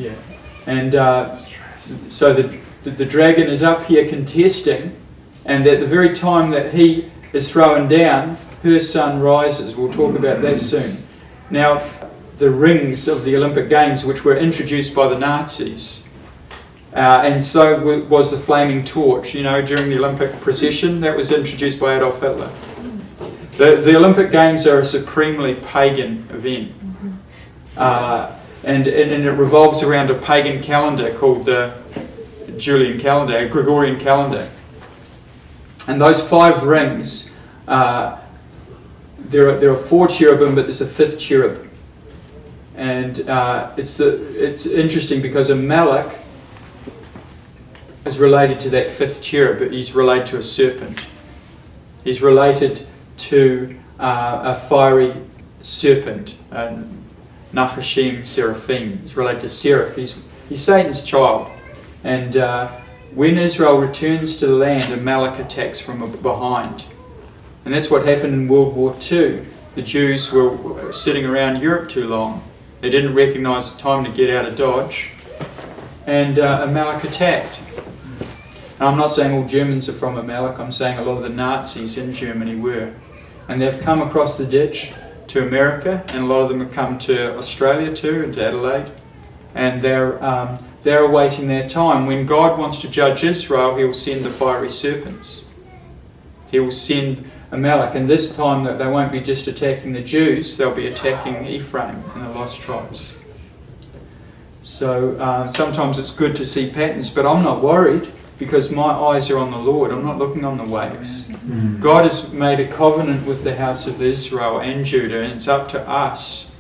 Yeah. And so the dragon is up here contesting, and at the very time that he is thrown down, her son rises. We'll talk about that soon. Now, the rings of the Olympic Games, which were introduced by the Nazis, and so was the flaming torch, during the Olympic procession, that was introduced by Adolf Hitler. The Olympic Games are a supremely pagan event. And it revolves around a pagan calendar called the Julian calendar, a Gregorian calendar. And those 5 rings, there are 4 cherubim, but there's a 5th cherub. And it's interesting because a malach is related to that 5th cherub, but he's related to a serpent. He's related to a fiery serpent, Nachashim Seraphim. He's related to Seraph. He's Satan's child. And when Israel returns to the land, a malach attacks from behind. And that's what happened in World War II. The Jews were sitting around Europe too long. They didn't recognise the time to get out of Dodge. And a malach attacked. And I'm not saying all Germans are from a malach. I'm saying a lot of the Nazis in Germany were. And they've come across the ditch to America, and a lot of them have come to Australia too, and to Adelaide. And they're awaiting their time. When God wants to judge Israel, He will send the fiery serpents. He will send a malach, and this time that they won't be just attacking the Jews, they'll be attacking Ephraim and the lost tribes. So sometimes it's good to see patterns, but I'm not worried because my eyes are on the Lord. I'm not looking on the waves. God has made a covenant with the house of Israel and Judah, and it's up to us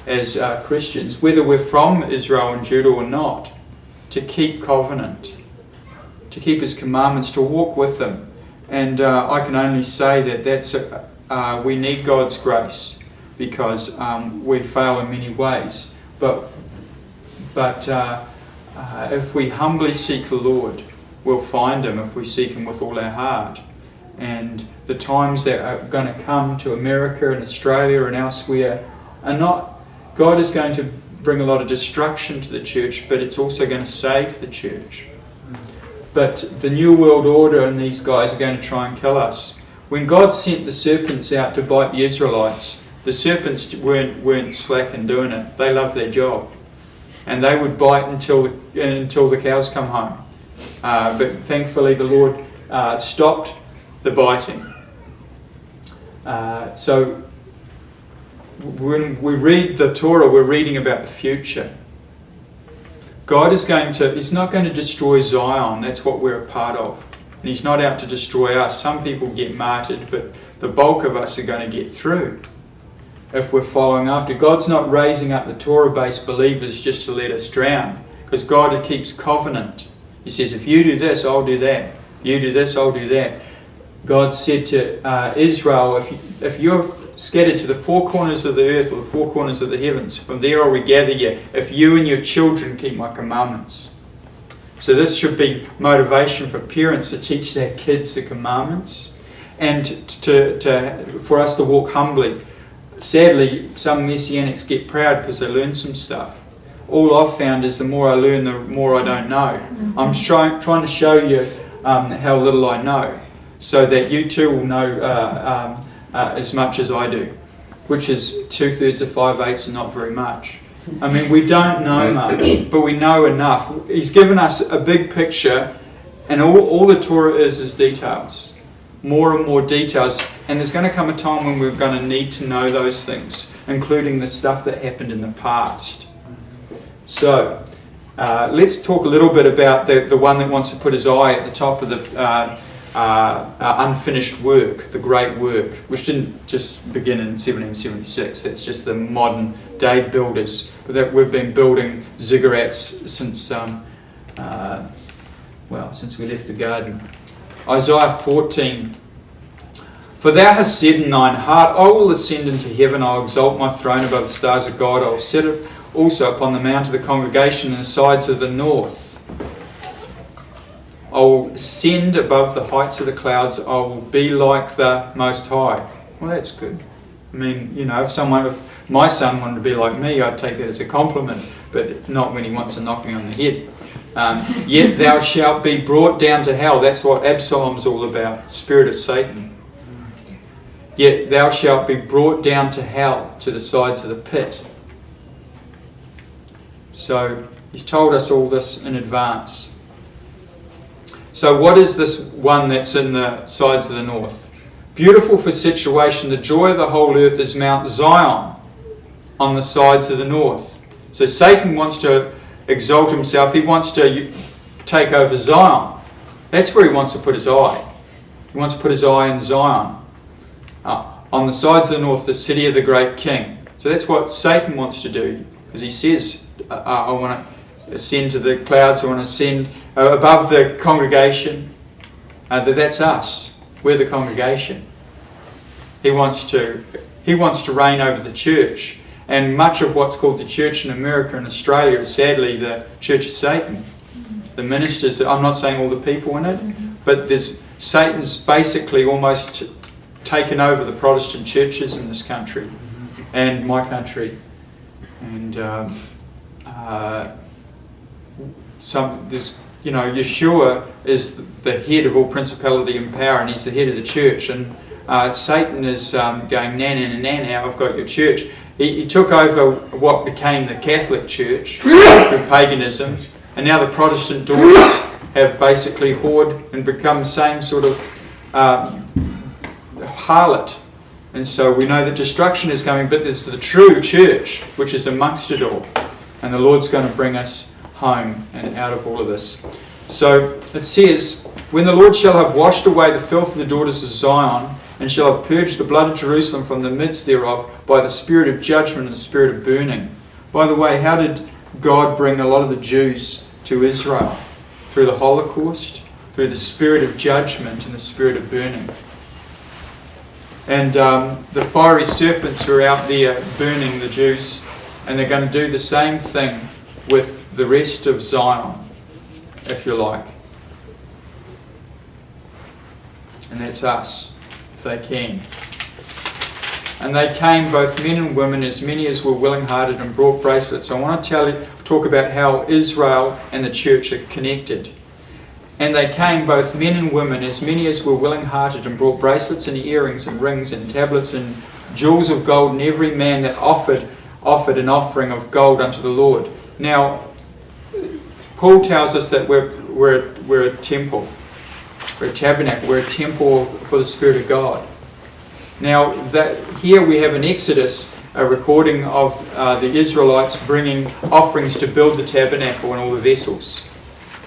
as Christians, whether we're from Israel and Judah or not, to keep covenant, to keep His commandments, to walk with them. And I can only say that we need God's grace because we fail in many ways. But if we humbly seek the Lord, we'll find Him if we seek Him with all our heart. And the times that are going to come to America and Australia and elsewhere are not... God is going to bring a lot of destruction to the church, but it's also going to save the church. But the New World Order and these guys are going to try and kill us. When God sent the serpents out to bite the Israelites, the serpents weren't slack in doing it. They loved their job. And they would bite until the cows come home. But thankfully the Lord stopped the biting. So when we read the Torah, we're reading about the future. God is He's not going to destroy Zion. That's what we're a part of. And He's not out to destroy us. Some people get martyred, but the bulk of us are going to get through if we're following after. God's not raising up the Torah-based believers just to let us drown, because God keeps covenant. He says, if you do this, I'll do that. You do this, I'll do that. God said to Israel, if you're scattered to the 4 corners of the earth or the 4 corners of the heavens, from there I'll regather you, if you and your children keep my commandments. So this should be motivation for parents to teach their kids the commandments, and for us to walk humbly. Sadly, some Messianics get proud because they learn some stuff. All I've found is the more I learn, the more I don't know. I'm trying to show you how little I know, so that you too will know as much as I do, which is 2/3 of 5/8 and not very much. I mean, we don't know much, but we know enough. He's given us a big picture, and all the Torah is details. More and more details, and there's going to come a time when we're going to need to know those things, including the stuff that happened in the past. So, let's talk a little bit about the one that wants to put his eye at the top of the unfinished work, the great work, which didn't just begin in 1776. That's just the modern day builders. But that we've been building ziggurats since we left the garden. Isaiah 14. For thou hast said in thine heart, I will ascend into heaven, I will exalt my throne above the stars of God, I will set it also upon the mount of the congregation in the sides of the north. I will ascend above the heights of the clouds, I will be like the Most High. Well, that's good. I mean, if my son wanted to be like me, I'd take that as a compliment. but not when he wants to knock me on the head. Yet thou shalt be brought down to hell. That's what Absalom's all about, spirit of Satan. Yet thou shalt be brought down to hell, to the sides of the pit. So he's told us all this in advance. So what is this one that's in the sides of the north? Beautiful for situation, the joy of the whole earth is Mount Zion on the sides of the north. So Satan wants to exalt himself. He wants to take over Zion. That's where he wants to put his eye. He wants to put his eye in Zion. On the sides of the north, the city of the great king. So that's what Satan wants to do. Because he says, I want to ascend to the clouds. I want to ascend above the congregation. That's us. We're the congregation. He wants to reign over the church. And much of what's called the church in America and Australia is sadly the Church of Satan. The ministers, I'm not saying all the people in it, but Satan's basically almost taken over the Protestant churches in this country and my country. And Yeshua is the head of all principality and power, and he's the head of the church. And Satan is going, now I've got your church. He took over what became the Catholic Church through paganism, and now the Protestant daughters have basically whored and become the same sort of harlot. And so we know that destruction is coming, but there's the true church, which is amongst it all. And the Lord's going to bring us home and out of all of this. So it says, when the Lord shall have washed away the filth of the daughters of Zion, and shall have purged the blood of Jerusalem from the midst thereof by the spirit of judgment and the spirit of burning. By the way, how did God bring a lot of the Jews to Israel? Through the Holocaust, through the spirit of judgment and the spirit of burning. And the fiery serpents are out there burning the Jews, and they're going to do the same thing with the rest of Zion, if you like. And that's us. They can. And they came, both men and women, as many as were willing-hearted, and brought bracelets. I want to talk about how Israel and the church are connected. And they came, both men and women, as many as were willing-hearted, and brought bracelets and earrings and rings and tablets and jewels of gold, and every man that offered an offering of gold unto the Lord. Now, Paul tells us that we're a temple. We're a tabernacle. We're a temple for the Spirit of God. Now, here we have in Exodus a recording of the Israelites bringing offerings to build the tabernacle and all the vessels.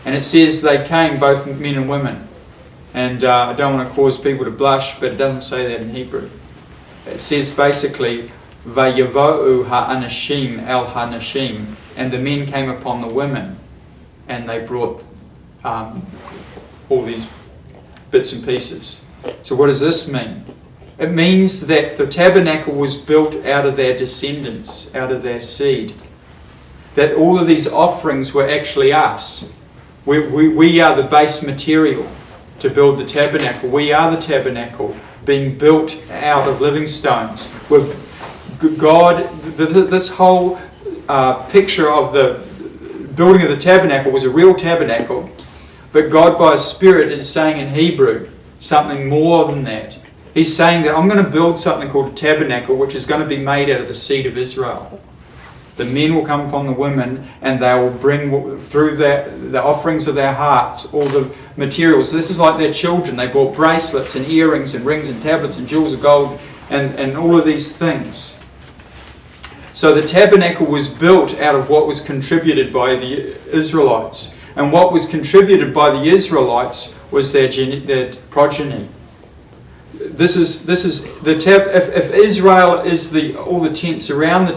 And it says they came, both men and women. And I don't want to cause people to blush, but it doesn't say that in Hebrew. It says basically, Vayavo'u ha'anashim el ha'nashim, and the men came upon the women, and they brought all these bits and pieces. So what does this mean? It means that the tabernacle was built out of their descendants, out of their seed. That all of these offerings were actually us. We are the base material to build the tabernacle. We are the tabernacle being built out of living stones. This whole picture of the building of the tabernacle was a real tabernacle. But God by His Spirit is saying in Hebrew something more than that. He's saying that I'm going to build something called a tabernacle, which is going to be made out of the seed of Israel. The men will come upon the women, and they will bring through the offerings of their hearts all the materials. This is like their children. They brought bracelets and earrings and rings and tablets and jewels of gold and all of these things. So the tabernacle was built out of what was contributed by the Israelites. And what was contributed by the Israelites was their progeny. This is if Israel is all the tents around the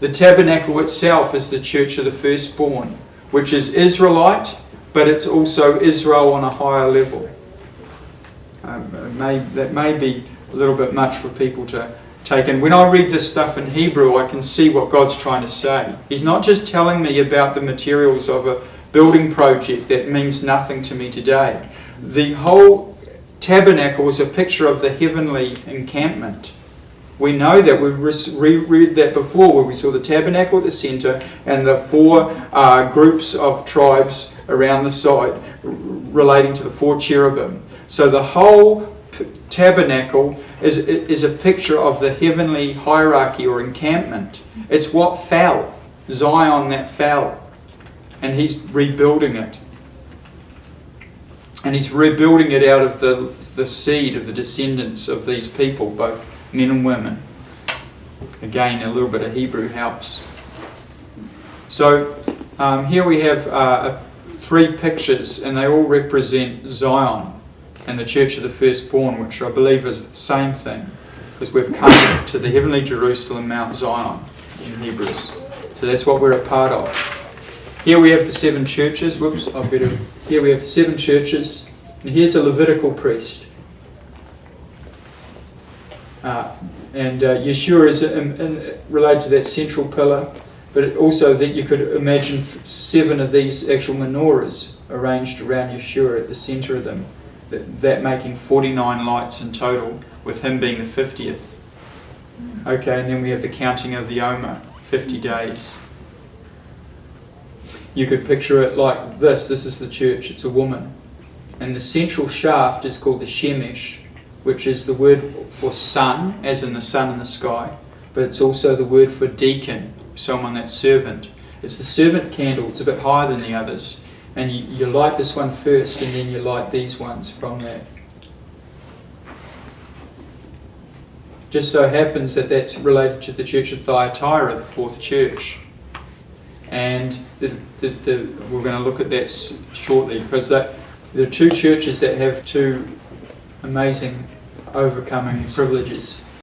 tabernacle itself is the church of the firstborn, which is Israelite, but it's also Israel on a higher level. That may be a little bit much for people to take in. When I read this stuff in Hebrew, I can see what God's trying to say. He's not just telling me about the materials of a building project that means nothing to me today. The whole tabernacle was a picture of the heavenly encampment, We know that. We've reread that before, where we saw the tabernacle at the centre and the 4 groups of tribes around the side relating to the 4 cherubim. So the whole tabernacle is a picture of the heavenly hierarchy or encampment. It's what fell. Zion that fell. And he's rebuilding it. And he's rebuilding it out of the seed of the descendants of these people, both men and women. Again, a little bit of Hebrew helps. So here we have 3 pictures, and they all represent Zion and the church of the firstborn, which I believe is the same thing, because we've come to the heavenly Jerusalem, Mount Zion in Hebrews. So that's what we're a part of. Here we have the 7 churches. Here we have the 7 churches, and here's a Levitical priest. And Yeshua is related to that central pillar, but also that you could imagine 7 of these actual menorahs arranged around Yeshua at the centre of them, that making 49 lights in total, with him being the 50th. Okay, and then we have the counting of the Omer, 50 days. You could picture it like this. This is the church. It's a woman. And the central shaft is called the Shemesh, which is the word for sun, as in the sun in the sky. But it's also the word for deacon, someone that's servant. It's the servant candle. It's a bit higher than the others. And you light this one first, and then you light these ones from that. Just so happens that that's related to the church of Thyatira, the 4th church. And we're going to look at that shortly, because there are 2 churches that have 2 amazing overcoming privileges.